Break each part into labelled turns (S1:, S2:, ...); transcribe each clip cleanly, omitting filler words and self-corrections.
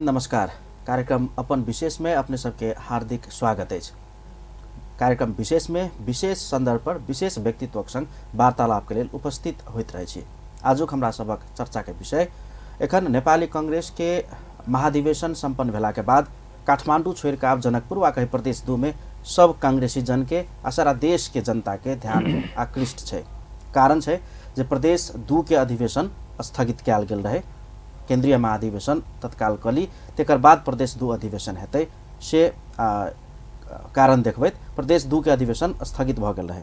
S1: नमस्कार। कार्यक्रम अपन विशेष में अपने सबके हार्दिक स्वागत है। कार्यक्रम विशेष में विशेष संदर्भ पर विशेष व्यक्तित्व संग वार्तालाप के लिए उपस्थित होइत रहे छी। आजुक हमरा सबक चर्चा के विषय एखन नेपाली कांग्रेस के महाधिवेशन संपन्न भेला के बाद काठमाडौँ छोड़ के आब जनकपुर वा कहीं प्रदेश 2 में सब कांग्रेसी जन के आ सारा देश के जनता के ध्यान आकृष्ट है। कारण है जे प्रदेश 2 के अधिवेशन स्थगित कयल गेल रहे। केंद्रीय महाधिवेशन तत्काल कली तेकर बाद प्रदेश 2 अधिवेशन हेतै से कारण देखबैत प्रदेश 2 के अधिवेशन स्थगित भ गेल रहे।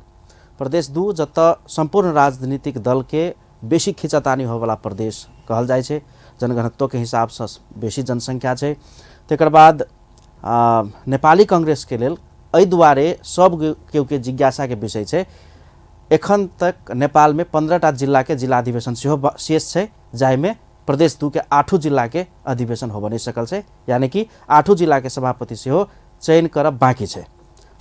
S1: प्रदेश 2 जत संपूर्ण राजनीतिक दल के बेसी खिचातानी होवाला प्रदेश कहल जाय छै। जनघनत्व के हिसाब से बेसी जनसंख्या छै। तेकर बाद नेपाली कांग्रेस के लेल एहि दुआरे सब के जिज्ञासा के विषय छै। एखन तक नेपाल में 15टा जिला के जिला अधिवेशन सेहो शेष छै, जाहि में प्रदेश 2 के 8 जिला के अधिवेशन हो नहीं सकल है। यानी कि 8 जिला के सभापति से हो चयन करब बाकी है।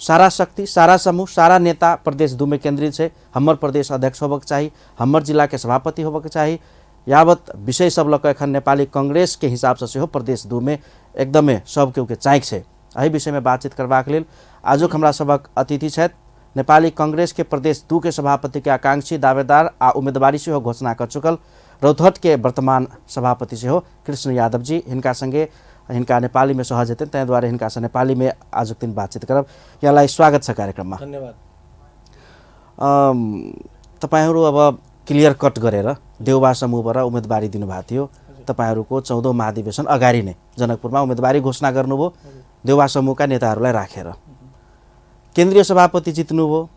S1: सारा शक्ति, सारा समूह, सारा नेता प्रदेश 2 में केंद्रित है। हमर प्रदेश अध्यक्ष होबक चाहिए, हमर जिला के सभापति होबक चाहिए। यावत विषय सब लक एखन नेपाली कांग्रेस के हिसाब से हो प्रदेश 2 में एकदमै सब के चाइक है। एहि विषय में बातचीत करबाक लेल आजुक हमरा सबक अतिथि छथि नेपाली कांग्रेस के प्रदेश 2 के सभापति के आकांक्षी दावेदार आ उम्मीदवारी से घोषणा कर चुकल रौतहट के वर्तमान सभापति से हो कृष्ण यादव जी। हिनका संगे हिनका नेपाली में सहज हेतै, तै द्वारा हिनका से नेपाली में आजुक दिन बातचीत करब। यहाँलाई स्वागत छ कार्यक्रम में।
S2: धन्यवाद।
S1: तपाईहरु अब क्लियर कट गरेर देउबा समूहबाट उम्मेदवारी दिनुभएको थियो। तपाईहरुको 14औं महाधिवेशन अगाडि नै जनकपुरमा उम्मेदवारी घोषणा गर्नुभयो देउबा समूहका नेताहरूलाई राखेर। केन्द्रीय सभापति जित्नुभयो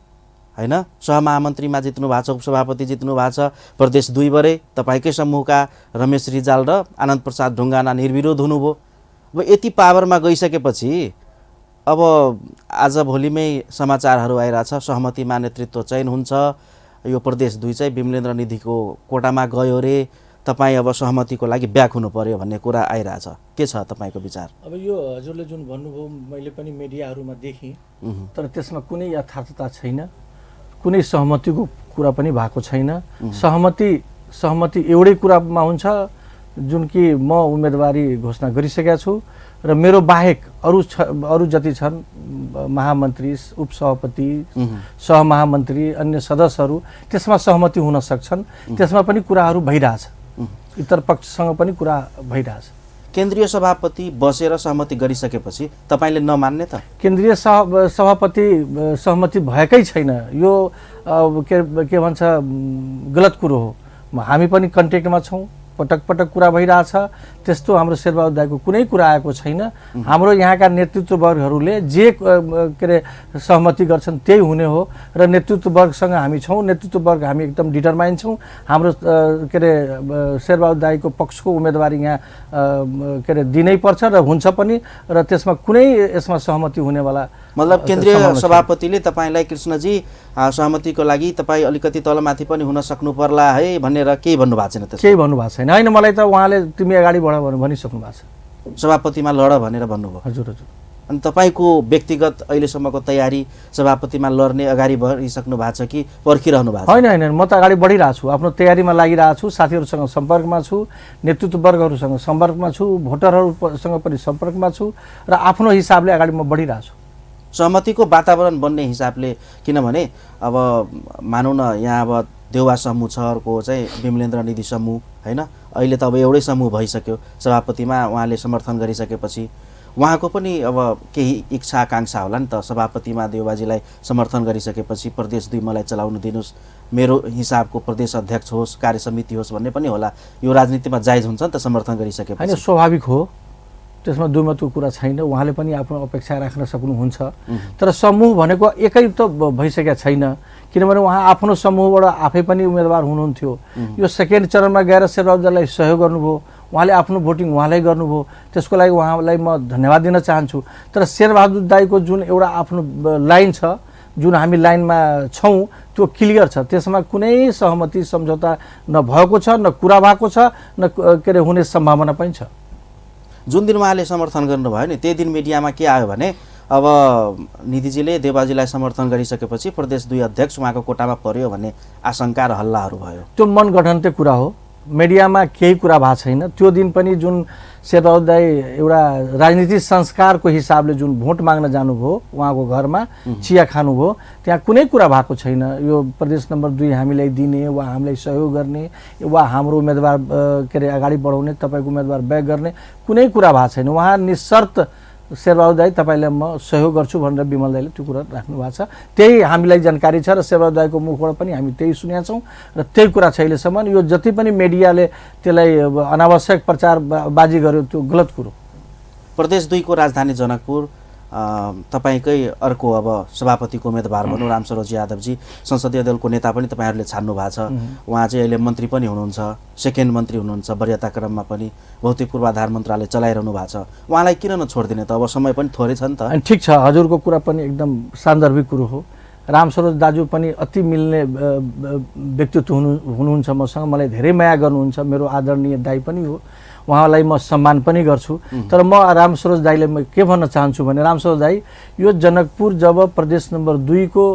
S1: हैन, सहमहामन्त्रीमा जित्नु भएको छ, उपसभापति जित्नु भएको छ। प्रदेश 2 बारे तपाईकै समूहका रमेश रिजाल र आनन्द प्रसाद ढुङ्गाना निर्विरोध हुनुभयो। अब यति पावरमा गइसकेपछि अब आज भोलिमै समाचारहरू आइरहेछ सहमतिमा नेतृत्व चयन हुन्छ। यो प्रदेश 2 चाहिँ विमलेन्द्र निधिको कोटामा गयो रे, तपाईँ अब सहमतिको लागि ब्याक हुनु पर्यो भन्ने कुरा आइरहेछ। के छ तपाईको विचार?
S2: अब यो हजुरले जुन भन्नुभयो मैले पनि मिडियाहरूमा देखेँ, तर त्यसमा कुनै यथार्थता छैन, कुनै सहमतिको कुरा पनि भएको छैन। सहमति एउटै कुरामा हुन्छ जुन कि म उम्मेदवारी घोषणा गरिसकेका छु र मेरो बाहेक अरू जति छन् महामन्त्री, उपसभापति, सहमहामन्त्री, अन्य सदस्यहरू त्यसमा सहमति हुन सक्छन्। त्यसमा पनि कुराहरू भइरहेछ, इतर पक्षसँग पनि कुरा भइरहेछ।
S1: केन्द्रीय सभापति बसेर सहमति गरिसकेपछि तपाईले नमान्ने त?
S2: केन्द्रीय सभापति सहमति भएकै छैन, यो के भन्छ गलत कुरो हो। हामी पनि कन्ट्याक्टमा छौँ, पटक पटक कुरा भइरहेछ। त्यस्तो हाम्रो शेरबहादुर दाइको कुनै कुरा आएको छैन। हाम्रो यहाँका नेतृत्ववर्गहरूले जे के अरे सहमति गर्छन् त्यही हुने हो र नेतृत्ववर्गसँग हामी छौँ। नेतृत्ववर्ग हामी एकदम डिटरमाइन छौँ। हाम्रो के अरे शेरबहादुर दाइको पक्षको उम्मेदवारी यहाँ के अरे दिनै पर्छ र हुन्छ पनि, र त्यसमा कुनै यसमा सहमति हुनेवाला
S1: मतलब केन्द्रीय सभापतिले तपाईलाई कृष्णजी सहमतिको लागि तपाईँ अलिकति तलमाथि पनि हुन सक्नु पर्ला है भनेर केही भन्नुभएको छैन?
S2: केही भन्नुभएको छैन। होइन, मलाई त उहाँले तिमी अगाडि बढ भनिसक्नु भएको छ।
S1: सभापतिमा लड भनेर भन्नुभयो?
S2: हजुर हजुर।
S1: अनि तपाईँको व्यक्तिगत अहिलेसम्मको तयारी सभापतिमा लड्ने अगाडि बढिसक्नु भएको छ कि पर्खिरहनु भएको छ?
S2: होइन होइन, म त अगाडि बढिरहेको छु, आफ्नो तयारीमा लागिरहेको छु। साथीहरूसँग सम्पर्कमा छु, नेतृत्ववर्गहरूसँग सम्पर्कमा छु, भोटरहरूसँग पनि सम्पर्कमा छु र आफ्नो हिसाबले अगाडि म बढिरहेको छु।
S1: सहमतिको वातावरण बन्ने हिसाबले, किनभने अब मानौँ न यहाँ अब देउवा समूह छ, अर्को चाहिँ विमलेन्द्र निधि समूह हैन, अहिले त अब एउटै समूह भइसक्यो। सभापतिमा उहाँले समर्थन गरिसकेपछि उहाँको पनि अब केही इच्छा आकांक्षा होला नि त। सभापतिमा देउबाजीलाई समर्थन गरिसकेपछि प्रदेश 2 मलाई चलाउन दिनुस्, मेरो हिसाबको प्रदेश अध्यक्ष होस्, कार्य समिति होस् भन्ने पनि होला। यो राजनीतिमा जायज हुन्छ नि त समर्थन गरिसकेपछि?
S2: हैन, स्वाभाविक हो, त्यसमा दुईमतको कुरा छैन। उहाँले पनि आफ्नो अपेक्षा राख्न सक्नुहुन्छ। तर समूह भनेको एकै त भइसकेका छैन, किनभने उहाँ आफ्नो समूहबाट आफै पनि उम्मेदवार हुनुहुन्थ्यो। यो सेकेन्ड चरणमा गएर शेरबहादुरलाई सहयोग गर्नुभयो, उहाँले आफ्नो भोटिङ उहाँलाई गर्नुभयो, त्यसको लागि उहाँलाई म धन्यवाद दिन चाहन्छु। तर शेरबहादुर दाइको जुन एउटा आफ्नो लाइन छ, जुन हामी लाइनमा छौँ, त्यो क्लियर छ। त्यसमा कुनै सहमति सम्झौता नभएको छ, न कुरा भएको छ, न के अरे हुने सम्भावना पनि छ।
S1: जुन दिन उहाँले समर्थन गर्नुभयो नि, त्यही दिन मिडियामा के आयो भने अब निधिजीले देवबाजीलाई समर्थन गरिसकेपछि प्रदेश 2 अध्यक्ष उहाँको कोटामा पर्यो भन्ने आशंका र हल्लाहरू भयो।
S2: त्यो मनगढन्ते कुरा हो। मिडियामा केही कुरा भएको छैन। त्यो दिन पनि जुन शेरबहादुर दाई एउटा राजनीतिक संस्कारको हिसाबले जुन भोट माग्न जानुभयो उहाँको घरमा चिया खानुभयो, त्यहाँ कुनै कुरा भएको छैन यो प्रदेश नम्बर 2 हामीलाई दिने वा हामीलाई सहयोग गर्ने वा हाम्रो उम्मेदवार के अरे अगाडि बढाउने, तपाईँको उम्मेदवार ब्याक गर्ने कुनै कुरा भएको छैन। उहाँ निशर्त शेरबहादुर दाई तपाईँलाई म सहयोग गर्छु भनेर विमल दाईले त्यो कुरा राख्नु भएको छ। त्यही हामीलाई जानकारी छ र शेरबहादुर दाईको मुखबाट पनि हामी त्यही सुनेका छौँ र त्यही कुरा छ अहिलेसम्म। यो जति पनि मिडियाले त्यसलाई अनावश्यक प्रचारबाजी गर्यो त्यो गलत कुरो।
S1: प्रदेश 2 को राजधानी जनकपुर तपाईकै अर्को अब सभापतिको उम्मेदवार भनौँ रामसरोज यादवजी संसदीय दलको नेता पनि तपाईँहरूले छान्नु भएको छ। उहाँ चाहिँ अहिले मन्त्री पनि हुनुहुन्छ, सेकेन्ड मन्त्री हुनुहुन्छ, वरियता क्रममा पनि भौतिक पूर्वाधार मन्त्रालय चलाइरहनु भएको छ। उहाँलाई किन नछोडिदिने त? अब समय पनि थोरै छ नि त।
S2: अनि ठिक छ, हजुरको कुरा पनि एकदम सान्दर्भिक कुरो हो। रामसरोज दाजु पनि अति मिल्ने व्यक्तित्व हुनुहुन्छ मसँग, मलाई धेरै माया गर्नुहुन्छ, मेरो आदरणीय दाई पनि हो, उहाँलाई म सम्मान पनि गर्छु। तर म रामसरोज दाईले म के भन्न चाहन्छु भने रामसरोज दाई यो जनकपुर जब प्रदेश नम्बर 2 को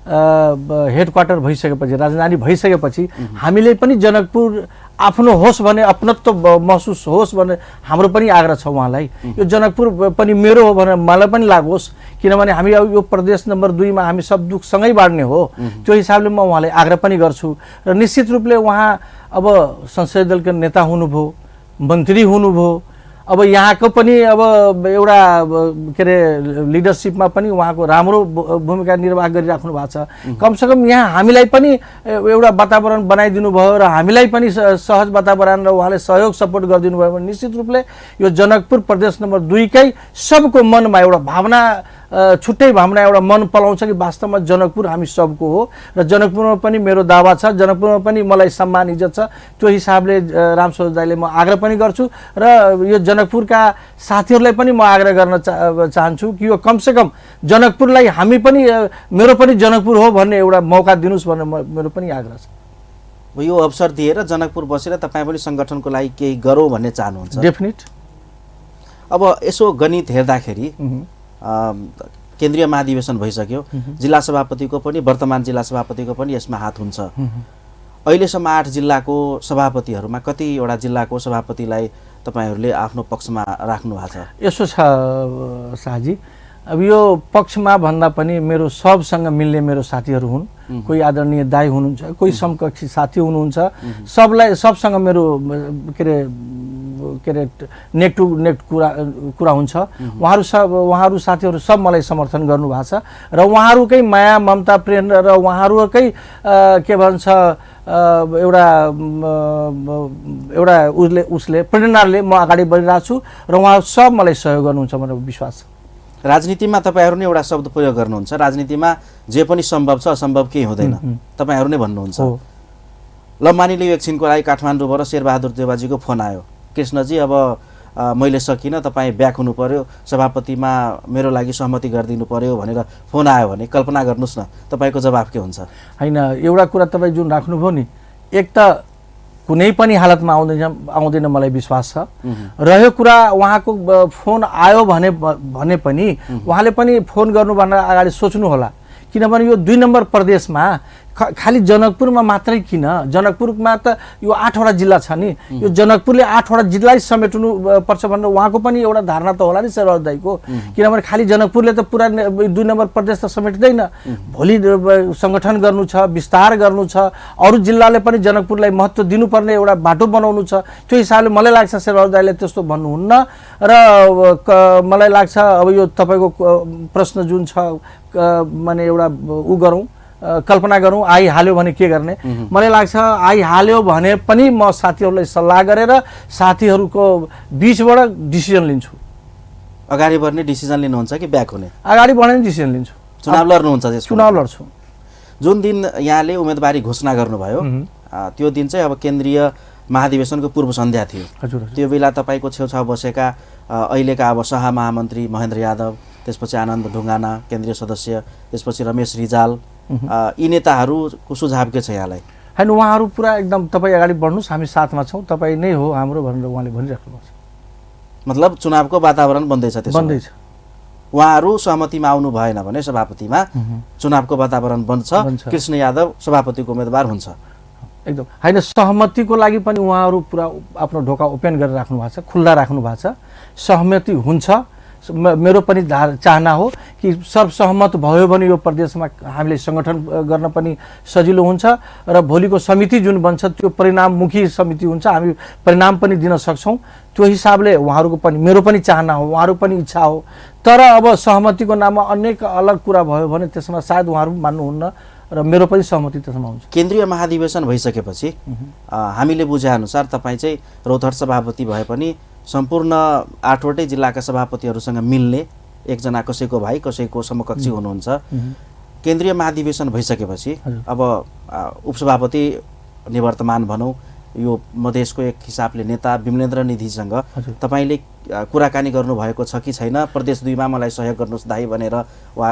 S2: हेडक्वार्टर भइसकेपछि, राजधानी भइसकेपछि हामीले पनि जनकपुर आफ्नो होस् भने अपनत्व महसुस होस् भने हाम्रो पनि आग्रह छ उहाँलाई। यो जनकपुर पनि मेरो हो भनेर मलाई पनि लागोस्, किनभने हामी यो प्रदेश नम्बर 2 मा हामी सब दुख सँगै बाँड्ने हो। त्यो हिसाबले म उहाँलाई आग्रह पनि गर्छु र निश्चित रूपले उहाँ अब संसदीय दलका नेता हुनुभयो, मन्त्री हुनुभयो, अब यहाँको पनि अब एउटा के अरे लिडरसिपमा पनि उहाँको राम्रो भूमिका निर्वाह गरिराख्नु भएको छ। कमसेकम यहाँ हामीलाई पनि एउटा वातावरण बनाइदिनु भयो र हामीलाई पनि सहज वातावरण र उहाँले सहयोग सपोर्ट गरिदिनु भयो भने निश्चित रूपले यो जनकपुर प्रदेश नम्बर 2 कै सबको मनमा एउटा भावना, छुट्टै भावना एउटा मन पलाउँछ कि वास्तवमा जनकपुर हामी सबको हो र जनकपुरमा पनि मेरो दावा छ, जनकपुरमा पनि मलाई सम्मान इज्जत छ। त्यो हिसाबले रामसरोज दाईले म आग्रह पनि गर्छु र यो जनकपुरका साथीहरूलाई पनि म आग्रह गर्न चाहन्छु कि यो कमसेकम जनकपुरलाई हामी पनि मेरो पनि जनकपुर हो भन्ने एउटा मौका दिनुहोस् भनेर मेरो पनि आग्रह छ।
S1: यो अवसर दिएर जनकपुर बसेर तपाईँ पनि सङ्गठनको लागि केही गरौँ भन्ने चाहनुहुन्छ?
S2: डेफिनिट।
S1: अब यसो गणित हेर्दाखेरि केन्द्रीय महाधिवेशन भइसक्यो, जिल्ला सभापतिको पनि वर्तमान जिल्ला सभापतिको पनि यसमा हात हुन्छ। अहिलेसम्म 8 जिल्लाको सभापतिहरूमा कतिवटा जिल्लाको सभापतिलाई तपाईँहरूले आफ्नो पक्षमा राख्नु भएको छ?
S2: यसो छ शाहजी, अब यो पक्षमा भन्दा पनि मेरो सबसँग मिल्ने मेरो साथीहरू हुन्। कोही आदरणीय दाई हुनुहुन्छ, कोही समकक्षी साथी हुनुहुन्छ, सबसँग मेरो के अरे नेक टु नेक कुरा हुन्छ। उहाँहरू साथीहरू सब मलाई समर्थन गर्नुभएको छ र उहाँहरूकै माया ममता प्रेम र उहाँहरूकै के भन्छ एउटा उसले प्रेरणाले म अगाडि बढिरहेको छु र उहाँहरू सब मलाई सहयोग गर्नुहुन्छ भनेर विश्वास छ।
S1: राजनीतिमा तपाईँहरू नै एउटा शब्द प्रयोग गर्नुहुन्छ, राजनीतिमा जे पनि सम्भव छ असम्भव केही हुँदैन, तपाईँहरू नै भन्नुहुन्छ। ल मानिले यो एकछिनको लागि काठमाडौँबाट शेरबहादुर देवाजीको फोन आयो, कृष्णजी अब मैले सकिनँ, तपाईँ ब्याक हुनु पर्यो, सभापतिमा मेरो लागि सहमति गरिदिनु पर्यो भनेर फोन आयो भने कल्पना गर्नुहोस् न, तपाईँको जवाफ के हुन्छ?
S2: होइन, एउटा कुरा तपाईँ जुन राख्नुभयो नि, एक त कुनै पनि हालतमा आउँदैन मलाई विश्वास छ। रह्यो कुरा उहाँको फोन आयो भने पनि उहाँले पनि फोन गर्नु भनेर अगाडि सोच्नु होला, किनभने यो 2 नम्बर प्रदेशमा खाली जनकपुरमा मात्रै किन, जनकपुरमा त यो 8वटा जिल्ला छ नि, यो जनकपुरले 8वटा जिल्लै समेट्नु पर्छ भनेर उहाँको पनि एउटा धारणा त होला नि शेरबहादुर दाईको। किनभने खाली जनकपुरले त पुरा 2 नम्बर प्रदेश त समेट्दैन, भोलि सङ्गठन गर्नु छ, विस्तार गर्नु छ, अरू जिल्लाले पनि जनकपुरलाई महत्त्व दिनुपर्ने एउटा बाटो बनाउनु छ। त्यो हिसाबले मलाई लाग्छ शेरबहादुर दाईले त्यस्तो भन्नुहुन्न र मलाई लाग्छ अब यो तपाईँको प्रश्न जुन छ माने एउटा गरौँ, कल्पना गरौँ आइहाल्यो भने के गर्ने, मलाई लाग्छ आइहाल्यो भने पनि म साथीहरूलाई सल्लाह गरेर साथीहरूको बिचबाट डिसिजन लिन्छु।
S1: अगाडि बढ्ने डिसिजन लिनुहुन्छ कि ब्याक हुने?
S2: अगाडि बढ्ने डिसिजन लिन्छु।
S1: चुनाव लड्नुहुन्छ?
S2: चुनाव लड्छु।
S1: जुन दिन यहाँले उम्मेदवारी घोषणा गर्नुभयो त्यो दिन चाहिँ अब केन्द्रीय महाधिवेशनको पूर्व सन्ध्या थियो।
S2: हजुर।
S1: त्यो बेला तपाईँको छेउछाउ बसेका अहिलेका अब महामन्त्री महेन्द्र यादव, त्यसपछि आनन्द ढुङ्गाना केन्द्रीय सदस्य, त्यसपछि रमेश रिजाल, यी नेताहरूको सुझाव के छ यहाँलाई?
S2: होइन, उहाँहरू पुरा एकदम तपाईँ अगाडि बढ्नुहोस्, हामी साथमा छौँ, तपाईँ नै हो हाम्रो भनेर उहाँले भनिराख्नु भएको छ।
S1: मतलब चुनावको वातावरण बन्दैछ?
S2: बन्दैछ।
S1: उहाँहरू सहमतिमा आउनु भएन भने सभापतिमा चुनावको वातावरण बन्छ, कृष्ण यादव सभापतिको उम्मेदवार हुन्छ।
S2: एकदम होइन सहमतिको लागि पनि उहाँहरू पुरा आफ्नो ढोका ओपन गरेर राख्नु भएको छ, खुल्ला राख्नु भएको छ। सहमति हुन्छ, मेरो पनि चाहना हो कि सर्वसहमत भयो भने यो प्रदेशमा हामीले सङ्गठन गर्न पनि सजिलो हुन्छ र भोलिको समिति जुन बन्छ त्यो परिणाममुखी समिति हुन्छ, हामी परिणाम पनि दिन सक्छौँ। त्यो हिसाबले उहाँहरूको पनि मेरो पनि चाहना हो, उहाँहरू पनि इच्छा हो। तर अब सहमतिको नाममा अनेक अलग कुरा भयो भने त्यसमा सायद उहाँहरू मान्नुहुन्न र मेरो पनि सहमति त्यसमा हुन्छ।
S1: केन्द्रीय महाधिवेशन भइसकेपछि हामीले बुझेअनुसार तपाईँ चाहिँ रौतहट सभापति भए पनि सम्पूर्ण 8वटै जिल्लाका सभापतिहरूसँग मिल्ने एकजना कसैको भाइ कसैको समकक्षी हुनुहुन्छ। केन्द्रीय महाधिवेशन भइसकेपछि अब उपसभापति निवर्तमान भनौँ यो मधेसको एक हिसाबले नेता विमलेन्द्र निधिसँग तपाईँले कुराकानी गर्नुभएको छ कि छैन? प्रदेश 2 मा मलाई सहयोग गर्नुहोस् दाइ भनेर वा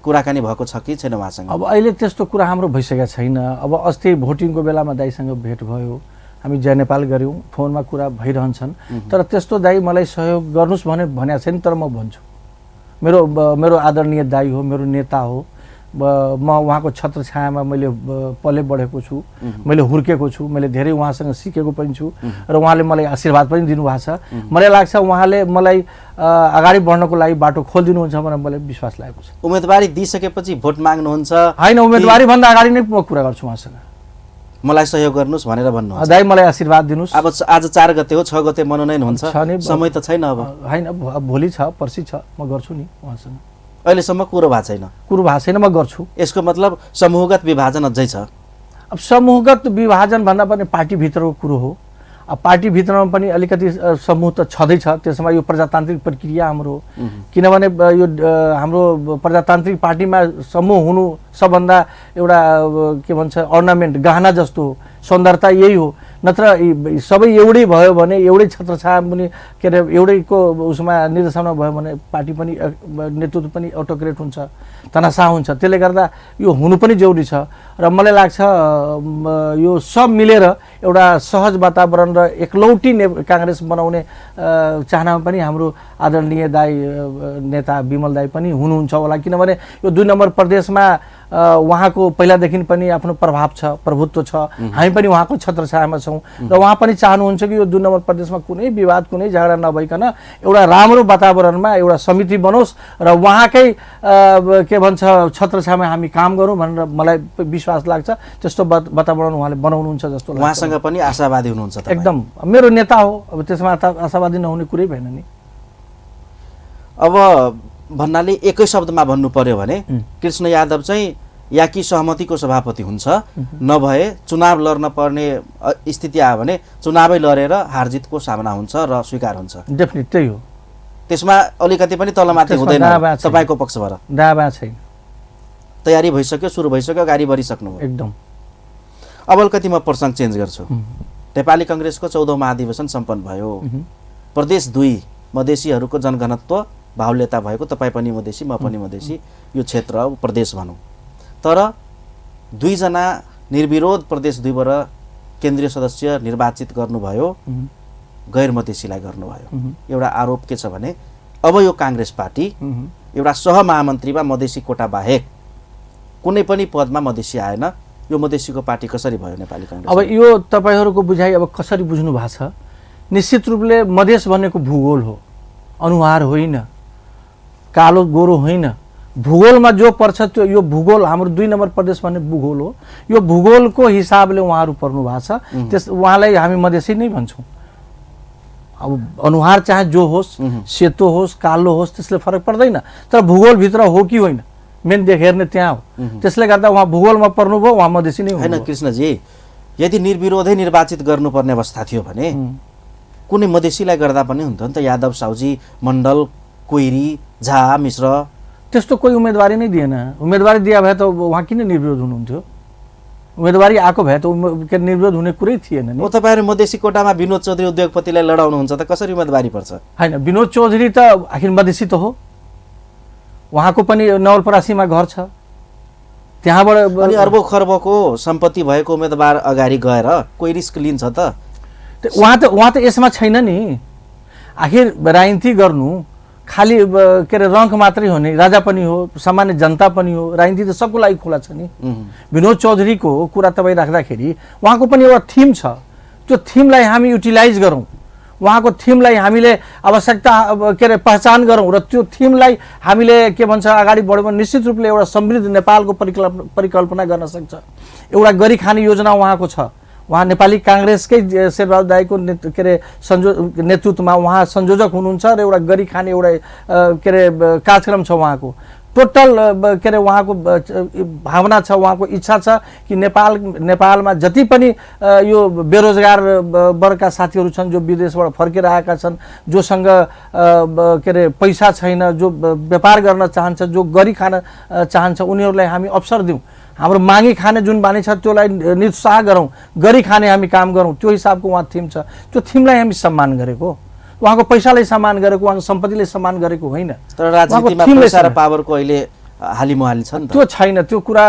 S1: कुराकानी भएको छ कि छैन उहाँसँग?
S2: अब अहिले त्यस्तो कुरा हाम्रो भइसकेको छैन। अब अस्ति भोटिङको बेलामा दाइसँग भेट भयो, हामी जय नेपाल गऱ्यौँ, फोनमा कुरा भइरहन्छन्। तर त्यस्तो दाइ मलाई सहयोग गर्नुहोस् भनेको छैन। तर म भन्छु मेरो आदरणीय दाइ हो, मेरो नेता हो। म उहाँको छत्र छायामा मैले पले बढेको छु, मैले हुर्केको छु, मैले धेरै उहाँसँग सिकेको पनि छु र उहाँले मलाई आशीर्वाद पनि दिनुभएको छ। मलाई लाग्छ उहाँले मलाई अगाडि बढ्नको लागि बाटो खोलिदिनुहुन्छ भनेर मलाई विश्वास लागेको छ।
S1: उम्मेदवारी दिइसकेपछि भोट माग्नुहुन्छ?
S2: होइन, उम्मेदवारी भन्दा अगाडि नै म कुरा गर्छु उहाँसँग,
S1: मलाई सहयोग गर्नुहोस् भनेर भन्नुहुन्छ।
S2: दाइ मलाई आशीर्वाद दिनुहोस्।
S1: अब आज 4 गते हो, 6 गते मनोनयन हुन्छ, समय त छैन अब।
S2: होइन, भोलि छ, पर्सि छ, म गर्छु नि उहाँसँग।
S1: अहिलेसम्म कुरो भएको छैन?
S2: कुरो भएको छैन, म गर्छु।
S1: यसको मतलब समूहगत विभाजन अझै छ?
S2: अब समूहगत विभाजन भन्दा पनि पार्टीभित्रको कुरो हो। अब पार्टीभित्रमा पनि अलिकति समूह त छँदैछ, त्यसमा यो प्रजातान्त्रिक प्रक्रिया हाम्रो हो। किनभने यो हाम्रो प्रजातान्त्रिक पार्टीमा समूह हुनु सबभन्दा एउटा के भन्छ अर्नामेन्ट, गहना जस्तो हो, सौन्दर्यता यही हो। नत्र सबै एउटै भयो भने, एउटै छत्रछाया पनि के अरे एउटैको उसमा निर्देशनमा भयो भने पार्टी पनि नेतृत्व पनि अटोक्रेट हुन्छ, तनासा हुन्छ। त्यसले गर्दा यो हुनु पनि जरुरी छ र मलाई लाग्छ यो सब मिलेर एउटा सहज वातावरण र एकलौटी काङ्ग्रेस बनाउने चाहनामा पनि हाम्रो आदरणीय दाइ नेता विमल दाइ पनि हुनुहुन्छ होला। किनभने यो 2 नम्बर प्रदेशमा उहाँको पहिलादेखि पनि आफ्नो प्रभाव छ, प्रभुत्व छ, हामी पनि उहाँको छत्रछायामा छौँ र उहाँ पनि चाहनुहुन्छ कि यो 2 नम्बर प्रदेशमा कुनै विवाद, कुनै झगडा नभइकन एउटा राम्रो वातावरणमा एउटा समिति बनोस् र उहाँकै के भन्छ छत्रछायामा हामी काम गरौँ भनेर मलाई विश्वास लाग्छ। त्यस्तो वातावरण उहाँले बनाउनुहुन्छ जस्तो लाग्छ।
S1: उहाँसँग पनि आशावादी हुनुहुन्छ?
S2: एकदम, मेरो नेता हो, अब त्यसमा आशावादी नहुने कुरै भएन नि।
S1: अब भन्नाले एकै शब्दमा भन्नु पर्यो भने कृष्ण यादव चाहिँ या कि सहमतिको सभापति हुन्छ, नभए चुनाव लड्न पर्ने स्थिति आयो भने चुनावै लडेर हारजितको सामना हुन्छ र स्वीकार हुन्छ।
S2: डेफिनेट त्यही हो।
S1: त्यसमा अलिकति पनि तलमाथि हुँदैन तपाईँको पक्षबाट?
S2: दावा छैन।
S1: तयारी भइसक्यो, सुरु भइसक्यो, गाडी भरिसक्नु
S2: एकदम।
S1: अब अलिकति म प्रसङ्ग चेन्ज गर्छु। नेपाली कङ्ग्रेसको 14औं महाधिवेशन सम्पन्न भयो। प्रदेश 2 मधेसीहरूको जनघनत्व बाहुल्यता भएको, तपाईँ पनि मधेसी, म पनि मधेसी, यो क्षेत्र प्रदेश भनौँ। तर 2 जना निर्विरोध प्रदेश 2 बाट केन्द्रीय सदस्य निर्वाचित गर्नुभयो, गैर मधेसीलाई गर्नुभयो। एउटा आरोप के छ भने अब यो काङ्ग्रेस पार्टी एउटा सहमहामन्त्रीमा मधेसी कोटा बाहेक कुनै पनि पदमा मधेसी आएन। यो मधेसीको पार्टी कसरी भयो नेपाली काङ्ग्रेस?
S2: अब यो तपाईँहरूको बुझाइ अब कसरी बुझ्नु भएको छ? निश्चित रूपले मधेस भनेको भूगोल हो, अनुहार होइन, कालो गोरो होइन। भूगोलमा जो पर्छ त्यो, यो भूगोल हाम्रो 2 नम्बर प्रदेश भन्ने भूगोल हो। यो भूगोलको हिसाबले उहाँहरू पर्नु भएको छ। त्यस उहाँलाई हामी मधेसी नै भन्छौँ। अब अनुहार चाहे जो होस्, सेतो होस्, कालो होस्, त्यसले फरक पर्दैन। तर भूगोलभित्र हो कि होइन मेन हेर्ने त्यहाँ हो। त्यसले गर्दा उहाँ भूगोलमा पर्नुभयो, उहाँ मधेसी नै
S1: होइन। कृष्णजी, यदि निर्विरोधै निर्वाचित गर्नुपर्ने अवस्था थियो भने कुनै मधेसीलाई गर्दा पनि हुन्थ्यो नि त? यादव, साउजी, मण्डल, कोइरी, झा, मिश्र,
S2: त्यस्तो कोही उम्मेदवारी नै दिएन। उम्मेदवारी दिए भए त उहाँ किन निर्विरोध हुनुहुन्थ्यो? उम्मेदवारी आएको भए त निर्विरोध हुने कुरै थिएन नि।
S1: तपाईँहरू मधेसी कोटामा विनोद चौधरी उद्योगपतिलाई लडाउनुहुन्छ त कसरी उम्मेदवारी पर्छ?
S2: होइन, विनोद चौधरी त आखिर मधेसी त हो, उहाँको पनि नवलपरासीमा घर छ, त्यहाँबाट
S1: अनि अर्बौं खर्बको सम्पत्ति भएको उम्मेदवार अगाडि गएर कोही रिस्क लिन्छ त?
S2: उहाँ त यसमा छैन नि। आखिर राजनीति गर्नु खाली के अरे रङ्क मात्रै हो नि, राजा पनि हो, सामान्य जनता पनि हो, राजनीति त सबको लागि खुला छ नि। विनोद चौधरीको कुरा तपाईँ राख्दाखेरि उहाँको पनि एउटा थिम छ, त्यो थिमलाई हामी युटिलाइज गरौँ, उहाँको थिमलाई हामीले आवश्यकता के अरे पहचान गरौँ र त्यो थिमलाई हामीले के भन्छ अगाडि बढ्यौँ भने निश्चित रूपले एउटा समृद्ध नेपालको परिकल्पना गर्न सक्छ। एउटा गरी खाने योजना उहाँको छ, उहाँ नेपाली काङ्ग्रेसकै शेरबहादुर दाइको के अरे नेतृत्वमा उहाँ संयोजक हुनुहुन्छ र एउटा गरी खाने एउटा के अरे कार्यक्रम छ उहाँको। टोटल के अरे उहाँको भावना छ, उहाँको इच्छा छ कि नेपालमा जति पनि यो बेरोजगार वर्गका साथीहरू छन्, जो विदेशबाट फर्केर आएका छन्, जोसँग के अरे पैसा छैन, जो व्यापार गर्न चाहन्छ, जो गरी खान चाहन्छ, उनीहरूलाई हामी अवसर दिउँ। हाम्रो मागी खाने जुन बानी छ त्यसलाई निरुत्साह गरौँ, गरी खाने हामी काम गरौँ, त्यो हिसाबको उहाँ थिम छ। त्यो थिमलाई हामी सम्मान गरेको, उहाँको पैसालाई सम्मान गरेको, उहाँको सम्पत्तिले सम्मान गरेको होइन।
S1: तर राजनीतिमा पैसा र पावरको अहिले हालिमुहाली छ नि त,
S2: त्यो छैन। त्यो कुरा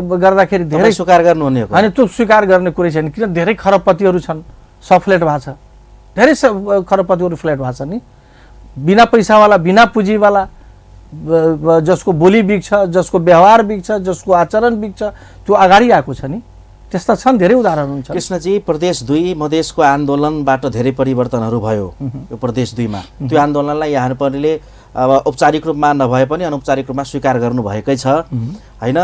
S2: गर्दाखेरि धेरै
S1: स्वीकार गर्नुहुने हो
S2: होइन, त्यो स्वीकार गर्ने कुरै छैन। किन धेरै खरबपतिहरू छन्, सब फ्ल्याट भएको छ, धेरै खरबपतिहरू फ्ल्याट भएको छ नि, बिना पैसावाला, बिना पुँजीवाला, जसको बोली बिग्छ, जसको व्यवहार बिग्छ, जसको आचरण बिग्छ, त्यो अगाडि आएको छ नि। त्यस्ता छन्, धेरै उदाहरण हुन्छ।
S1: कृष्णजी, प्रदेश 2 मधेसको आन्दोलनबाट धेरै परिवर्तनहरू भयो यो प्रदेश 2 मा। त्यो आन्दोलनलाई यहाँहरूले अब औपचारिक रूपमा नभए पनि अनौपचारिक रूपमा स्वीकार गर्नुभएकै छ होइन।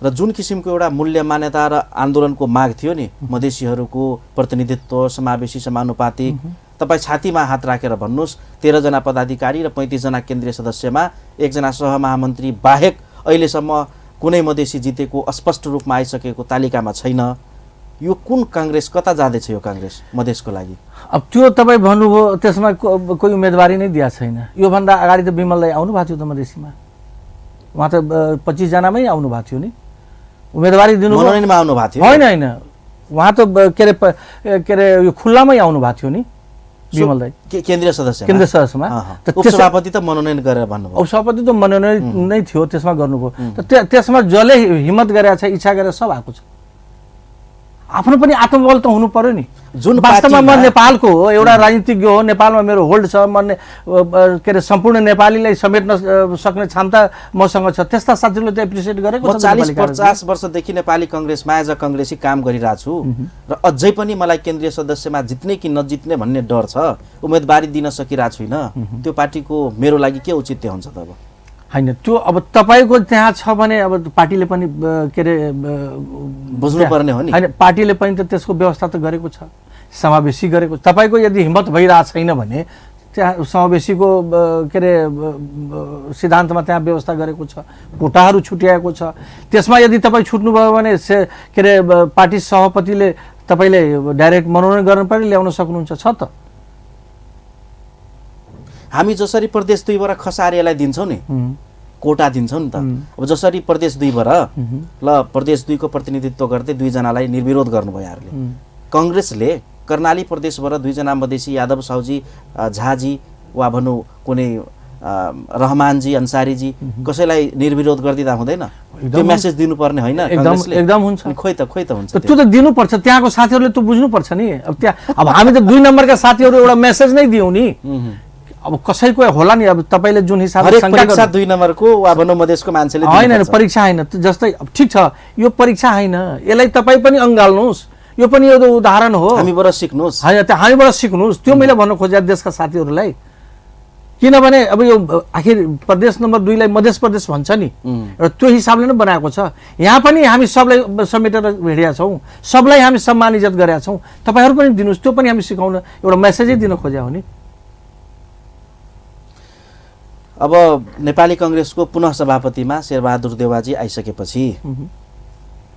S1: र जुन किसिमको एउटा मूल्य मान्यता र आन्दोलनको माग थियो नि, मधेसीहरूको प्रतिनिधित्व, समावेशी, समानुपातिक, तपाईँ छातीमा हात राखेर भन्नुहोस् 13 जना पदाधिकारी र 35 जना केन्द्रीय सदस्यमा 1 जना सहमहामन्त्री बाहेक अहिलेसम्म कुनै मधेसी जितेको अस्पष्ट रूपमा आइसकेको तालिकामा छैन। यो कुन काङ्ग्रेस, कता जाँदैछ यो काङ्ग्रेस मधेसको लागि?
S2: अब त्यो तपाईँ भन्नुभयो, त्यसमा कोही उम्मेदवारी नै दिएको छैन। योभन्दा अगाडि त विमल दाइ आउनु भएको थियो त मधेसीमा, उहाँ त 25 जनामै आउनु भएको थियो नि, उम्मेदवारी दिनु
S1: मनोनयनमा आउनु भएको थियो
S2: होइन? होइन, उहाँ त के अरे यो खुल्लामै आउनु भएको थियो नि विमल दाइ,
S1: केन्द्रीय सदस्यमा। उपसभापति त मनोनयन गरेर भन्नुभयो,
S2: उपसभापति त मनोनयन नै थियो, त्यसमा गर्नुभयो। त्यसमा जसले हिम्मत गरेको छ, इच्छा गरेर सब आएको छ। आफ्नो पनि आत्मबल त हुनु पर्यो नि।
S1: जुन
S2: वास्तवमा म नेपालको हो, एउटा राजनीतिज्ञ हो, नेपालमा मेरो होल्ड छ, म के अरे सम्पूर्ण नेपालीलाई समेट्न सक्ने क्षमता मसँग छ। त्यस्ता साथीहरूले त एप्रिसिएट गरेको छ।
S1: 40-50 वर्षदेखि नेपाली काङ्ग्रेसमा एज अ काङ्ग्रेसी काम गरिरहेको छु र अझै पनि मलाई केन्द्रीय सदस्यमा जित्ने कि नजित्ने भन्ने डर छ, उम्मेदवारी दिन सकिरहेको छुइनँ। त्यो पार्टीको मेरो लागि के औचित्य हुन्छ त? अब
S2: होइन, त्यो अब तपाईँको त्यहाँ छ भने अब पार्टीले पनि के अरे
S1: बुझ्नुपर्ने हो नि।
S2: होइन, पार्टीले पनि त त्यसको व्यवस्था त गरेको छ, समावेशी गरेको। तपाईँको यदि हिम्मत भइरहेको छैन भने त्यहाँ समावेशीको के अरे सिद्धान्तमा त्यहाँ व्यवस्था गरेको छ, कोटाहरू छुट्याएको छ। त्यसमा यदि तपाईँ छुट्नुभयो भने के अरे पार्टी सभापतिले तपाईँले डाइरेक्ट मनोनयन गर्न पनि ल्याउन सक्नुहुन्छ, छ त।
S1: हामी जसरी प्रदेश 2 बाट खसारिएलाई दिन्छौँ नि, कोटा दिन्छौँ नि त। अब जसरी प्रदेश 2 बाट ल प्रदेश 2 को प्रतिनिधित्व गर्दै 2 जनालाई निर्विरोध गर्नुभयो यहाँहरूले। काङ्ग्रेसले कर्णाली प्रदेशबाट 2 जना मधेसी, यादव साउजी, झाजी वा भनौँ कुनै रहमानजी, अन्सारीजी, कसैलाई निर्विरोध गरिदिँदा हुँदैन? त्यो मेसेज दिनुपर्ने होइन?
S2: एकदम हुन्छ।
S1: खोइ त हुन्छ,
S2: त्यो त दिनुपर्छ। त्यहाँको साथीहरूले त बुझ्नुपर्छ नि। अब त्यहाँ अब हामी त 2 नम्बरका साथीहरू एउटा मेसेज नै दियौँ नि। अब कसैको होला नि, अब तपाईँले जुन हिसाबले
S1: परीक्षा 2 नम्बरको वा भनौँ मधेसको मान्छेले
S2: होइन, परीक्षा होइन। जस्तै ठिक छ, यो परीक्षा होइन, यसलाई तपाईँ पनि अँगाल्नुहोस्, यो पनि एउटा उदाहरण हो,
S1: हामीबाट सिक्नुहोस्।
S2: होइन, हामीबाट सिक्नुहोस्, त्यो मैले भन्न खोजेँ देशका साथीहरूलाई। किनभने अब यो आखिर प्रदेश नम्बर 2 लाई मधेस प्रदेश भन्छ नि, र त्यो हिसाबले नै बनाएको छ। यहाँ पनि हामी सबलाई समेटेर हिँडेका छौँ, सबलाई हामी सम्मान इज्जत गरेका छौँ। तपाईँहरू पनि दिनुहोस्, त्यो पनि हामी सिकाउन एउटा मेसेजै दिन खोजेका हो नि।
S1: अब नेपाली काङ्ग्रेसको पुनः सभापतिमा शेरबहादुर देउवाजी आइसकेपछि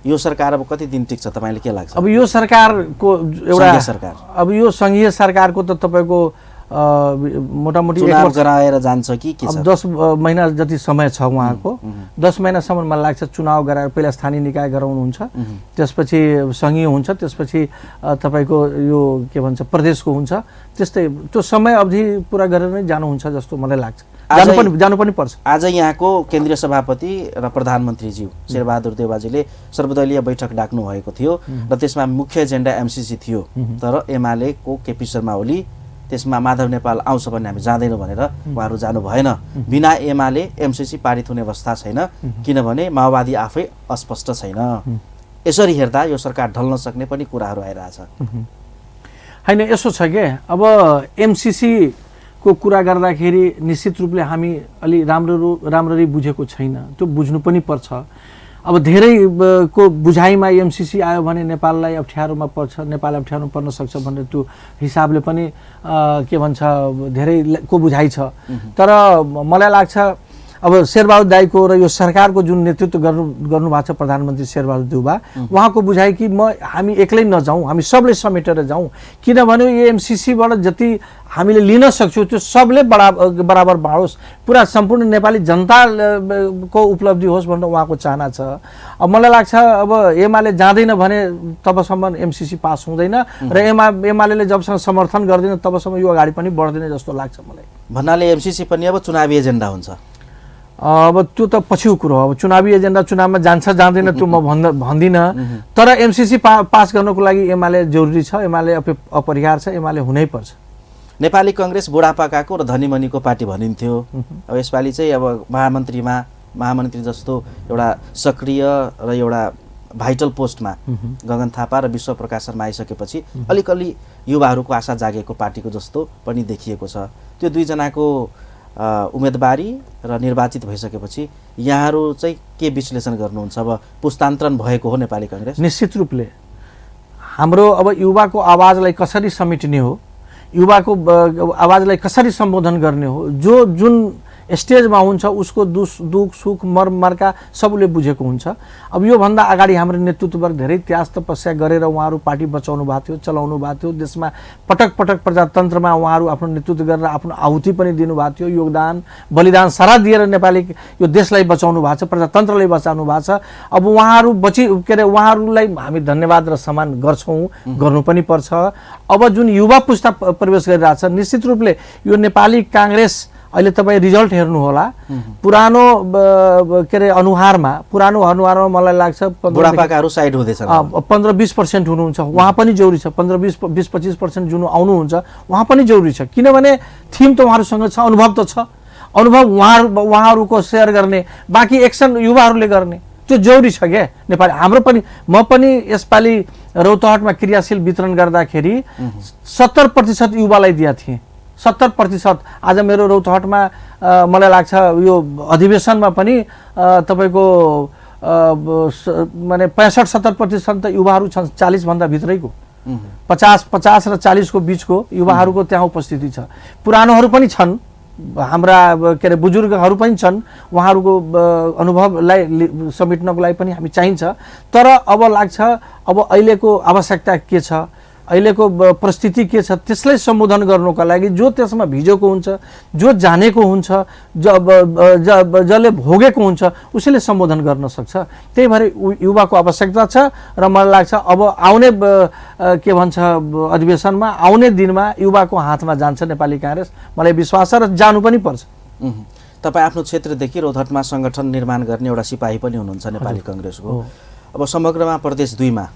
S1: यो सरकार अब कति दिन टिक्छ तपाईँले के लाग्छ?
S2: अब यो सरकारको एउटा सरकार, अब यो सङ्घीय सरकारको त तपाईँको मोटामोटी
S1: चुनाव गराएर जान्छ कि के छ?
S2: 10 महिना जति समय छ उहाँको। 10 महिनासम्म मलाई लाग्छ चुनाव गराएर पहिला स्थानीय निकाय गराउनुहुन्छ, त्यसपछि सङ्घीय हुन्छ, त्यसपछि तपाईँको यो के भन्छ प्रदेशको हुन्छ। त्यस्तै त्यो समय अवधि पुरा गरेर नै जानुहुन्छ जस्तो मलाई लाग्छ। जानु पनि पर्छ।
S1: आज यहाँको केन्द्रीय सभापति र प्रधानमन्त्रीज्यू शेरबहादुर देउवाजीले सर्वदलीय बैठक डाक्नु भएको थियो र त्यसमा मुख्य एजेन्डा एमसीसी थियो। तर एमालेको केपी शर्मा ओली त्यसमा माधव नेपाल आउँछ भने हामी जाँदैनौँ भनेर उहाँहरू जानु भएन। बिना एमाले एमसीसी पारित हुने अवस्था छैन, किनभने माओवादी आफै अस्पष्ट छैन। यसरी हेर्दा यो सरकार ढल्न सक्ने पनि कुराहरू आइरहेछ।
S2: होइन, यसो छ के, अब एमसीसी को कुरा गर्दाखेरि निश्चित रूपले हामी अलि राम्ररी बुझेको छैन, त्यो बुझ्नु पनि पर्छ। अब धेरै को बुझाइमा एमसीसी आयो भने नेपाललाई अप्ठ्यारोमा पर्छ, नेपाल अप्ठ्यारो पर्न सक्छ भनेर त्यो हिसाबले पनि के भन्छ धेरै को बुझाइ छ। तर मलाई लाग्छ अब शेरबहादुर दाईको र यो सरकारको जुन नेतृत्व गर्नु भएको छ प्रधानमन्त्री शेरबहादुर देउबा, उहाँको बुझाइ कि हामी एक्लै नजाउँ, हामी सबले समेटेर जाउँ, किनभने यो एमसीसीबाट जति हामीले लिन सक्छौँ त्यो सबले बराबर बाँडोस्, पुरा सम्पूर्ण नेपाली जनताको उपलब्धि होस् भनेर उहाँको चाहना छ। अब मलाई लाग्छ अब एमाले जाँदैन भने तबसम्म एमसीसी पास हुँदैन र एमाले जबसम्म समर्थन गर्दैन तबसम्म यो अगाडि पनि बढ्दैन जस्तो लाग्छ मलाई।
S1: भन्नाले एमसीसी पनि अब चुनावी एजेन्डा हुन्छ।
S2: अब त्यो त पछिको कुरो हो, अब चुनावी एजेन्डा चुनावमा जान्छ जाँदैन त्यो म भन्दिनँ, तर एमसीसी पास गर्नको लागि एमाले जरुरी छ, एमाले अपरिहार्य छ, एमाले हुनै पर्छ।
S1: नेपाली कांग्रेस बुढापाकाको र धनीमनीको पार्टी भनिन्थ्यो। अब यसपालि चाहिँ अब महामन्त्री जस्तो एउटा सक्रिय र एउटा भाइटल पोस्टमा गगन थापा र विश्व प्रकाश शर्मा आइसकेपछि अलिकलि युवाहरूको आशा जागेको पार्टीको जस्तो पनि देखिएको छ। त्यो दुईजनाको उम्मेदवारी र निर्वाचित भइसकेपछि यहाँहरू चाहिँ के विश्लेषण गर्नुहुन्छ? अब पुस्तान्तरण भएको हो नेपाली कांग्रेस?
S2: निश्चित रूपले हाम्रो अब युवाको आवाजलाई कसरी समेट्ने हो, युवाको आवाजलाई कसरी सम्बोधन गर्ने हो, जुन स्टेजमा हुन्छ उसको दुख सुख मर्का सबले बुझेको हुन्छ। अब योभन्दा अगाडि हाम्रो नेतृत्वबाट धेरै त्याग तपस्या गरेर उहाँहरू पार्टी बचाउनु भएको थियो, चलाउनु भएको थियो, देशमा पटक पटक प्रजातन्त्रमा उहाँहरू आफ्नो नेतृत्व गरेर आफ्नो आहुति पनि दिनुभएको थियो, योगदान बलिदान सारा दिएर नेपाली यो देशलाई बचाउनु भएको छ, प्रजातन्त्रलाई बचाउनु भएको छ। अब उहाँहरू उहाँहरूलाई हामी धन्यवाद र सम्मान गर्छौँ, गर्नु पनि पर्छ। अब जुन युवा पुस्ता प्रवेश गरिरहेछ निश्चित रूपले यो नेपाली कांग्रेस अहिले तपाईँ रिजल्ट हेर्नु होला, पुरानो अनुहारमा मलाई लाग्छ
S1: बुढापाकाहरू साइड हुँदैछन्,
S2: 15-20% हुनुहुन्छ, उहाँ पनि जरुरी छ। 15-20-25% जुन आउनुहुन्छ उहाँ पनि जरुरी छ, किनभने थिम त उहाँहरूसँग छ, अनुभव त छ, अनुभव उहाँहरूको सेयर गर्ने, बाँकी एक्सन युवाहरूले गर्ने त्यो जरुरी छ क्या। नेपाली हाम्रो पनि म पनि यसपालि रौतहटमा क्रियाशील वितरण गर्दाखेरि 70% युवालाई दिएका थिएँ, 70%। आज मेरो रौतहटमा मलाई लाग्छ यो अधिवेशनमा पनि तपाईको माने 65-70% त युवाहरू छन्, 40 भन्दा भित्रैको, 50 र 40 को बीचको युवाहरूको त्यहाँ उपस्थिति छ। पुरानोहरू पनि छन्, हाम्रा बुजुर्गहरू पनि छन्, उहाँहरूको अनुभवलाई समेट्नको लागि पनि हामी चाहिन्छ। तर अब लाग्छ अब अहिलेको आवश्यकता के छ, अहिलेको परिस्थिति के छ त्यसलाई सम्बोधन गर्नुको लागि जो त्यसमा भिजेको हुन्छ, जो जानेको हुन्छ, जसले भोगेको हुन्छ उसैले सम्बोधन गर्न सक्छ। त्यही भएर युवाको आवश्यकता छ र मलाई लाग्छ अब आउने के भन्छ अधिवेशनमा आउने दिनमा युवाको हातमा जान्छ नेपाली कांग्रेस, मलाई विश्वास छ र जानु पनि पर्छ।
S1: तपाईँ आफ्नो क्षेत्रदेखि रौतहटमा संगठन निर्माण गर्ने एउटा सिपाही पनि हुनुहुन्छ नेपाली कांग्रेसको। अब समग्रमा प्रदेश 2 मा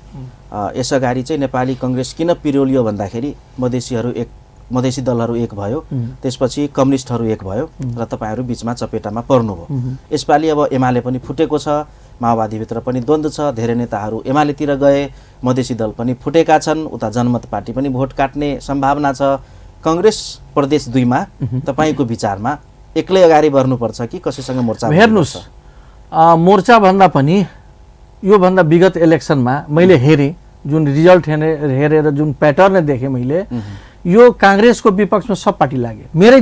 S1: यसअगाडि चाहिँ नेपाली कांग्रेस किन पिरोलियो भन्दाखेरि मधेसी दलहरू एक भयो, त्यसपछि कम्युनिस्टहरू एक भयो र तपाईहरु बीचमा चपेटामा पर्नुभयो। यसपालि अब एमाले पनि फुटेको छ, माओवादीभित्र पनि द्वन्द्व छ, धेरै नेताहरू एमालेतिर गए, मधेसी दल पनि फुटेका छन्, उता जनमत पार्टी पनि भोट काट्ने सम्भावना छ। कांग्रेस प्रदेश 2 मा तपाईको विचारमा एक्लै अगाडि बढ्नुपर्छ कि कसैसँग मोर्चा?
S2: हेर्नुस्, मोर्चा भन्दा पनि यो भन्दा विगत इलेक्सनमा मैले हेरेँ, जुन रिजल्ट हेरेर जुन प्याटर्न देखेँ मैले, यो कांग्रेसको विपक्षमा सब पार्टी लागे। मेरै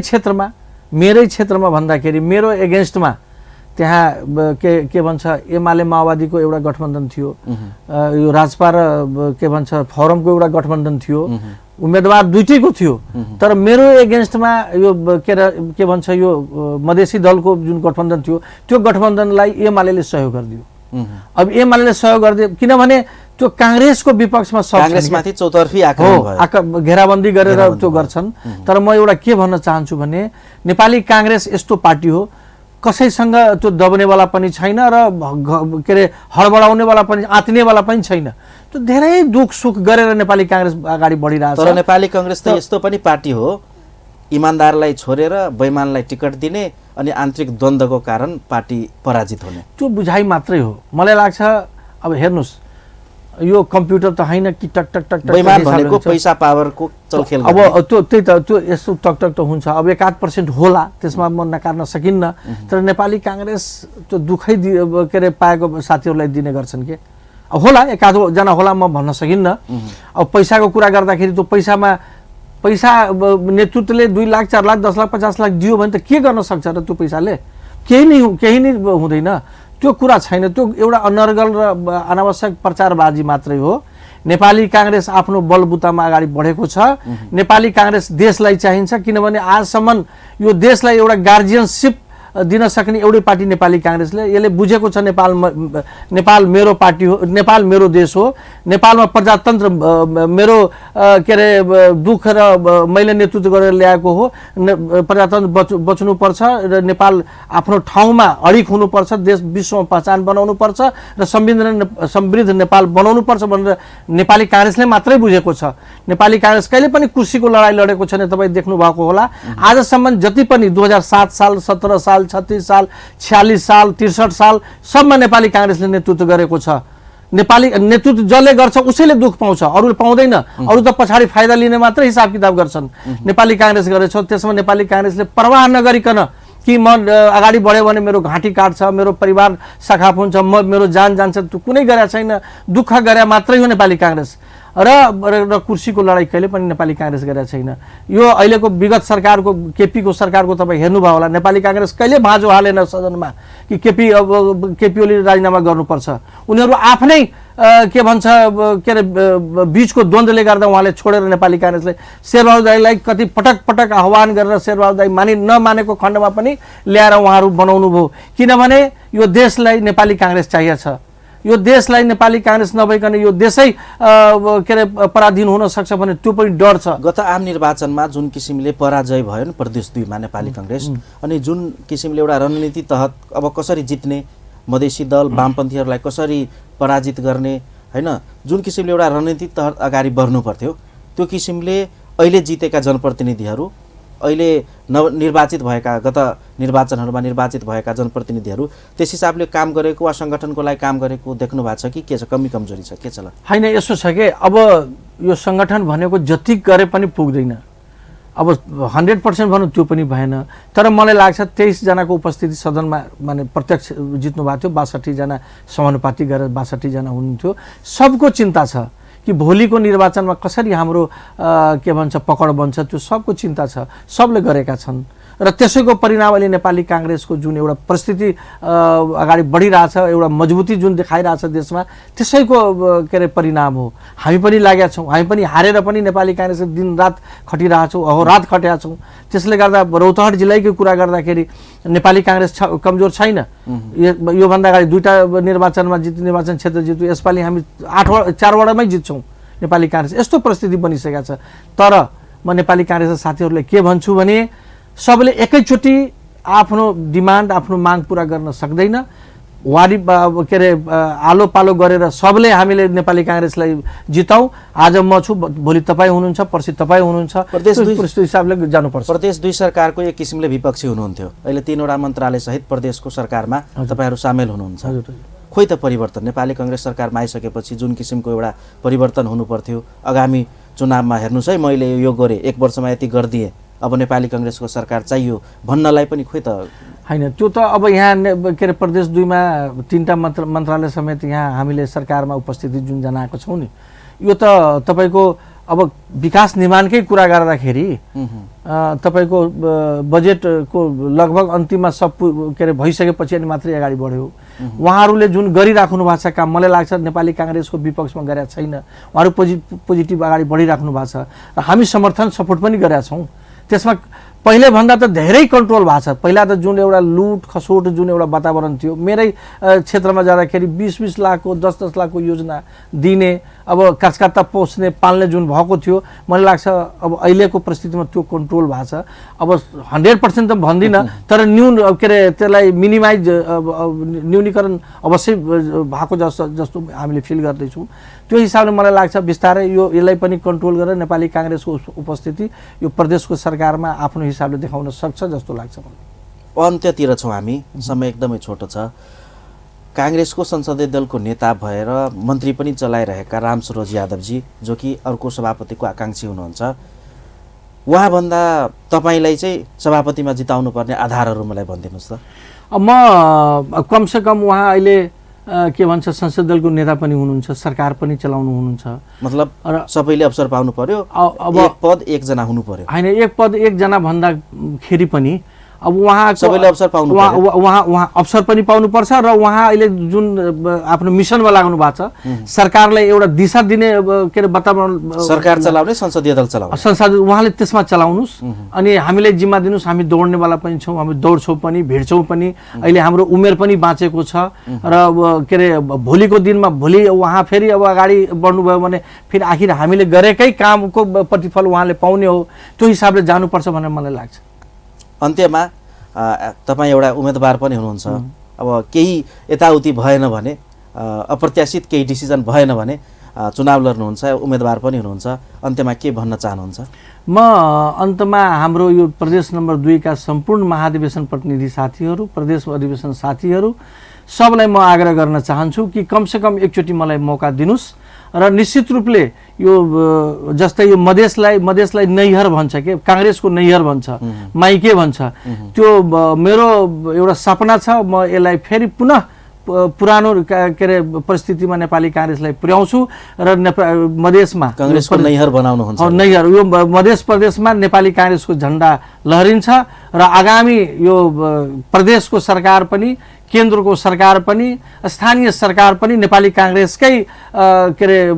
S2: क्षेत्रमा भन्दाखेरि मेरो एगेन्स्टमा त्यहाँ के भन्छ एमाले माओवादीको एउटा गठबन्धन थियो, यो राजपा र के भन्छ फोरमको एउटा गठबन्धन थियो, उम्मेदवार दुईटैको थियो। तर मेरो एगेन्स्टमा यो के भन्छ यो मधेसी दलको जुन गठबन्धन थियो त्यो गठबन्धनलाई एमालेले सहयोग गरिदियो। अब एमालेले सहयोग गरिदियो किनभने त्यो कांग्रेसको विपक्षमा
S1: कांग्रेसमाथि चौतर्फी आक्रमण
S2: घेराबन्दी गरेर त्यो गर्छन्। तर म एउटा के भन्न चाहन्छु भने नेपाली कांग्रेस यस्तो पार्टी हो कसैसँग त्यो दब्नेवाला पनि छैन र के अरे हडबडाउनेवाला पनि आत्नेवाला पनि छैन। त्यो धेरै दुख सुख गरेर नेपाली कांग्रेस अगाडि बढिरहेछ।
S1: तर नेपाली कांग्रेस त यस्तो पनि पार्टी हो इमानदारलाई छोडेर बेइमानलाई टिकट दिने अनि आन्तरिक द्वन्द्वको कारण पार्टी पराजित हुने।
S2: त्यो बुझाइ मात्रै हो। मलाई लाग्छ अब हेर्नुस् यो कम्प्युटर त हैन कि टक टक टक टक
S1: बेइमान भनेको पैसा पावरको चलखेल
S2: अब त्यो त्यही त त्यो यस्तो टक टक त हुन्छ। अब 1-8% होला त्यसमा म नकार्न सकिन्न। तर नेपाली कांग्रेस त्यो दुखै के अरे पाएको साथीहरूलाई दिने गर्छन् के। अब होला 1-8 जना होला म भन्न सकिन्न। अब पैसाको कुरा गर्दाखेरि त्यो पैसा नेतृत्वले 2 लाख 4 लाख 10 लाख 50 लाख दियो भने त के गर्न सक्छ र त्यो पैसाले केही नै हुँदैन। त्यो कुरा छैन। त्यो एउटा अनर्गल र अनावश्यक प्रचारबाजी मात्रै हो। नेपाली कांग्रेस आफ्नो बलबुतामा अगाडि बढेको छ। नेपाली कांग्रेस देशलाई चाहिन्छ किनभने आजसम्म यो देशलाई एउटा गार्जियनशिप दिन सक्ने एउटै पार्टी नेपाली कांग्रेसले यसले बुझेको छ नेपाल मेरो पार्टी हो, नेपाल मेरो देश हो, नेपालमा प्रजातन्त्र मेरो के अरे दुख र मैले नेतृत्व गरेर ल्याएको हो, प्रजातन्त्र बच्नुपर्छ र नेपाल आफ्नो ठाउँमा अडिक हुनुपर्छ, देश विश्वमा पहचान बनाउनुपर्छ र समृद्ध नेपाल बनाउनुपर्छ भनेर नेपाली कांग्रेसले मात्रै बुझेको छ। नेपाली कांग्रेस कहिले पनि कुर्सीको लडाई लडेको छैन। तपाईँ देख्नु भएको होला आजसम्म जति पनि 2007 साल 17 साल 36 साल 46 साल 63 साल सबमा नेपाली कांग्रेसले नेतृत्व गरेको छ। नेपाली नेतृत्व जसले गर्छ उसैले दुख पाउँछ, अरूले पाउँदैन। अरू त पछाडि फाइदा लिने मात्रै हिसाब किताब गर्छन्। नेपाली कांग्रेस गरेछ त्यसमा नेपाली कांग्रेसले परवाह नगरिकन कि म अगाडि बढ्यो भने मेरो घाँटी काट्छ, मेरो परिवार सखाप हुन्छ, मेरो जान जान्छ, त्यो कुनै गरे छैन। दुःख गरे मात्रै हो नेपाली कांग्रेस र कुर्सीको लडाई कहिले पनि नेपाली कांग्रेस गरेका छैन। यो अहिलेको विगत सरकारको केपीको सरकारको तपाईँ हेर्नुभयो होला नेपाली कांग्रेस कहिले भाँजो हालेन सदनमा कि केपी ओलीले राजीनामा गर्नुपर्छ। उनीहरू आफ्नै के भन्छ के अरे बीचको द्वन्द्वले गर्दा उहाँले छोडेर नेपाली कांग्रेसले शेरबहादुर दाइलाई कति पटक आह्वान गरेर शेरबहादुर दाइ नमानेको खण्डमा पनि ल्याएर उहाँहरू बनाउनु भयो। किनभने यो देशलाई नेपाली कांग्रेस चाहिएको छ। यो देशलाई नेपाली कांग्रेस नभइकन यो देशै के अरे पराधीन हुन सक्छ भने त्यो पनि डर छ।
S1: गत आम निर्वाचनमा जुन किसिमले पराजय भयो नि प्रदेश 2 मा नेपाली कांग्रेस अनि जुन किसिमले एउटा रणनीति तहत अब कसरी जित्ने, मधेसी दल वामपन्थीहरूलाई कसरी पराजित गर्ने हैन, जुन किसिमले एउटा रणनीति तहत अगाडि बढ्नु पर्थ्यो त्यो किसिमले अहिले जितेका जनप्रतिनिधिहरू अहिले निर्वाचित भएका गत निर्वाचनहरूमा निर्वाचित भएका जनप्रतिनिधिहरू त्यस हिसाबले काम गरेको वा संगठनको लागि काम गरेको देख्नु भएको छ कि के छ, कमी कमजोरी छ, के छ?
S2: हैन यसो छ के अब यो संगठन भनेको जति गरे पनि पुग्दैन। अब 100% भनौँ त्यो पनि भएन। तर मलाई लाग्छ 23 जनाको उपस्थिति सदनमा माने प्रत्यक्ष जित्नु भएको थियो। 62 जना समानुपाती गरेर 62 जना हुनुहुन्थ्यो। सबको चिन्ता छ कि भोलिको निर्वाचनमा कसरी हाम्रो के भन्छ पकड बन्छ, त्यो सबको चिन्ता छ, सबले गरेका छन्। र त्यसैको परिणाम अहिले नेपाली कांग्रेसको जुन एउटा परिस्थिति अगाडि बढिरहेछ, एउटा मजबुती जुन देखाइरहेछ देशमा, त्यसैको के अरे परिणाम हो। हामी पनि लागेका छौँ, हामी पनि हारेर पनि नेपाली कांग्रेसले दिनरात खटिरहेछौँ, अहोरात खटेका छौँ। त्यसले गर्दा रौतहट जिल्लाकै कुरा गर्दाखेरि नेपाली कांग्रेस कमजोर छैन। योभन्दा अगाडि 2टा निर्वाचनमा निर्वाचन क्षेत्र जित्यो, यसपालि हामी 4 वडामै जित्छौँ नेपाली कांग्रेस। यस्तो परिस्थिति बनिसकेका छ। तर म नेपाली कांग्रेसका साथीहरूलाई के भन्छु भने सबले एकैचोटि आफ्नो डिमान्ड आफ्नो माग पूरा गर्न सक्दैन। वारी के अरे आलो पालो गरेर सबले हामीले नेपाली कांग्रेसलाई जिताऊ। आज म छु, भोलि तपाईँ हुनुहुन्छ, पर्सि तपाईँ हुनुहुन्छ, प्रदेश हिसाबले जानुपर्छ।
S1: प्रदेश 2 सरकारको एक किसिमले विपक्षी हुनुहुन्थ्यो, अहिले 3 वटा मन्त्रालय सहित प्रदेशको सरकारमा तपाईहरू सामेल हुनुहुन्छ। खोइ त परिवर्तन नेपाली कांग्रेस सरकारमा आइसकेपछि जुन किसिमको एउटा परिवर्तन हुनुपर्थ्यो, आगामी चुनावमा हेर्नुहोस् है मैले यो गरेँ, 1 वर्षमा यति गरिदिएँ, अब नेपाली कांग्रेसको सरकार चाहियो भन्नलाई पनि खोइ त
S2: हैन। त्यो त अब यहाँ के अरे प्रदेश 2 मा 3टा मन्त्रालय समेत यहाँ हामीले सरकारमा उपस्थिति जुन जनाएको छौँ नि, यो त तपाईको अब विकास निर्माणकै कुरा गर्दाखेरि तपाईको बजेटको लगभग अन्तिममा सब के अरे भइसकेपछि अनि मात्रै अगाडि बढ्यो। उहाँहरूले जुन गरिराख्नु भएको छ काम मलाई लाग्छ नेपाली कांग्रेसको विपक्षमा गरेका छैन। उहाँहरू पोजिटिभ अगाडि बढिराख्नु भएको छ र हामी समर्थन सपोर्ट पनि गरेका छौँ। त्यसमा पहिले भन्दा त धेरै कन्ट्रोल भएको छ। पहिला त जुन एउटा लुट खसोट जुन एउटा वातावरण थियो, मेरै क्षेत्रमा जाँदाखेरि 20-20 लाखको 10-10 लाखको योजना दिने, अब काचकाता पोस्ने पाल्ने जुन भएको थियो, मलाई लाग्छ अब अहिलेको परिस्थितिमा त्यो कन्ट्रोल भएको छ। अब 100% त भन्दिनँ, तर के अरे त्यसलाई मिनिमाइज न्यूनीकरण अवश्य भएको जस्तो हामीले फिल गर्दैछौँ। त्यो हिसाबले मलाई लाग्छ बिस्तारै यसलाई पनि कन्ट्रोल गरेर नेपाली काङ्ग्रेसको उपस्थिति यो प्रदेशको सरकारमा आफ्नो हिसाबले देखाउन सक्छ जस्तो लाग्छ मलाई।
S1: अन्त्यतिर छौँ हामी, समय एकदमै छोटो छ। काङ्ग्रेसको संसदीय दलको नेता भएर मन्त्री पनि चलाइरहेका रामसरोज यादवजी, जो कि अर्को सभापतिको आकाङ्क्षी हुनुहुन्छ, उहाँभन्दा तपाईँलाई चाहिँ सभापतिमा जिताउनु पर्ने आधारहरू मलाई भनिदिनुहोस् त।
S2: म कमसेकम उहाँ अहिले के भन्छ संसदीय दलको नेता पनि हुनुहुन्छ, सरकार पनि चलाउनु हुनुहुन्छ।
S1: मतलब सबैले अवसर पाउनु पर्यो, अब एक पद एकजना हुनु पर्यो
S2: होइन, एक पद एकजना भन्दाखेरि पनि अब उहाँ
S1: सबैले अवसर पाउनु पर्यो,
S2: उहाँ अवसर पनि पाउनुपर्छ र उहाँ अहिले जुन आफ्नो मिसनमा लाग्नु भएको छ, सरकारलाई एउटा दिशा दिने के अरे वातावरण,
S1: सरकार चलाउने संसदीय दल चलाउने
S2: संसद उहाँले त्यसमा चलाउनुहोस् अनि हामीलाई जिम्मा दिनुहोस्। हामी दौड्नेवाला पनि छौँ, हामी दौड्छौँ पनि, भिड्छौँ पनि। अहिले हाम्रो उमेर पनि बाँचेको छ र के अरे भोलिको दिनमा भोलि उहाँ फेरि अब अगाडि बढ्नुभयो भने फेरि आखिर हामीले गरेकै कामको प्रतिफल उहाँले पाउने हो। त्यो हिसाबले जानुपर्छ भनेर मलाई लाग्छ।
S1: अन्त्यमा तपाईँ एउटा उम्मेदवार पनि हुनुहुन्छ, अब केही यताउति भएन भने, अप्रत्याशित केही डिसिजन भएन भने चुनाव लड्नुहुन्छ, उम्मेदवार पनि हुनुहुन्छ, अन्त्यमा के भन्न चाहनुहुन्छ?
S2: म अन्तमा हाम्रो यो प्रदेश नम्बर 2 का सम्पूर्ण महाधिवेशन प्रतिनिधि साथीहरू, प्रदेश अधिवेशन साथीहरू सबलाई म आग्रह गर्न चाहन्छु कि कमसेकम एकचोटि मलाई मौका दिनुहोस् र निश्चित रूपले यो जस्तै यो मधेसलाई नैहर भन्छ के, काङ्ग्रेसको नैहर भन्छ, माइके भन्छ, त्यो मेरो एउटा सपना छ। म यसलाई फेरि पुनः पुरानो के अरे परिस्थितिमा नेपाली काङ्ग्रेसलाई पुर्याउँछु र मधेसमा
S1: काङ्ग्रेसको नैहर बनाउनुहुन्छ।
S2: नैहर यो मधेस प्रदेशमा नेपाली काङ्ग्रेसको झन्डा लहरिन्छ र आगामी यो प्रदेशको सरकार पनि, केन्द्रको सरकार पनि, स्थानीय सरकार पनि नेपाली काङ्ग्रेसकै के अरे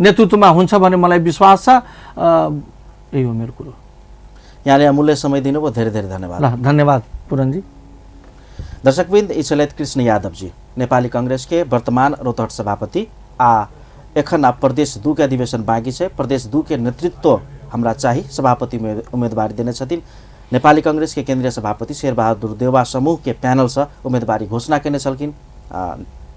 S2: नेतृत्वमा हुन्छ भन्ने मलाई विश्वास छ। यही हो मेरो कुरो।
S1: यहाँले अमूल्य समय दिनुभयो, धेरै धेरै धन्यवाद।
S2: धन्यवाद पूरनजी।
S1: दर्शकवृन्द, इचलैत कृष्ण यादवजी नेपाली कांग्रेस के वर्तमान रोहतहट सभापति एखन प्रदेश 2 के अधिवेशन बाँकी है। प्रदेश 2 के नेतृत्व हमरा चाहिए, सभापति उम्मीदवारी देने छथिन। नेपाली कांग्रेस के केंद्रीय सभापति शेरबहादुर देउवा समूह के पैनल से उम्मीदवारी घोषणा करने छलकिन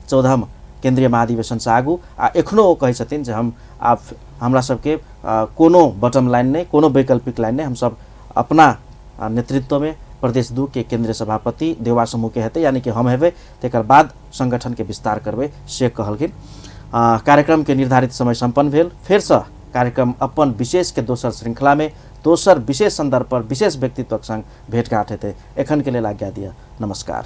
S1: 14 केंद्रीय महाधिवेशन से आगू एखनो वो कहे छथिन जे हम आप हमरा सबके कोनो बटम लाइन नहीं, कोनो वैकल्पिक लाइन नहीं, हम सब अपना नेतृत्व में प्रदेश 2 के केंद्रीय सभापति देउवा समूह के हेते, यानी कि हम हेबे, तेकर बाद संगठन के विस्तार करबे से कहलकिन। कार्यक्रम के निर्धारित समय संपन्न भेल। फिर से कार्यक्रम अपन विशेष के दोसर श्रृंखला में दोसर विशेष संदर्भ पर विशेष व्यक्तित्व संग भेंटघाट हेते। एखन के लिए आज्ञा दिया। नमस्कार।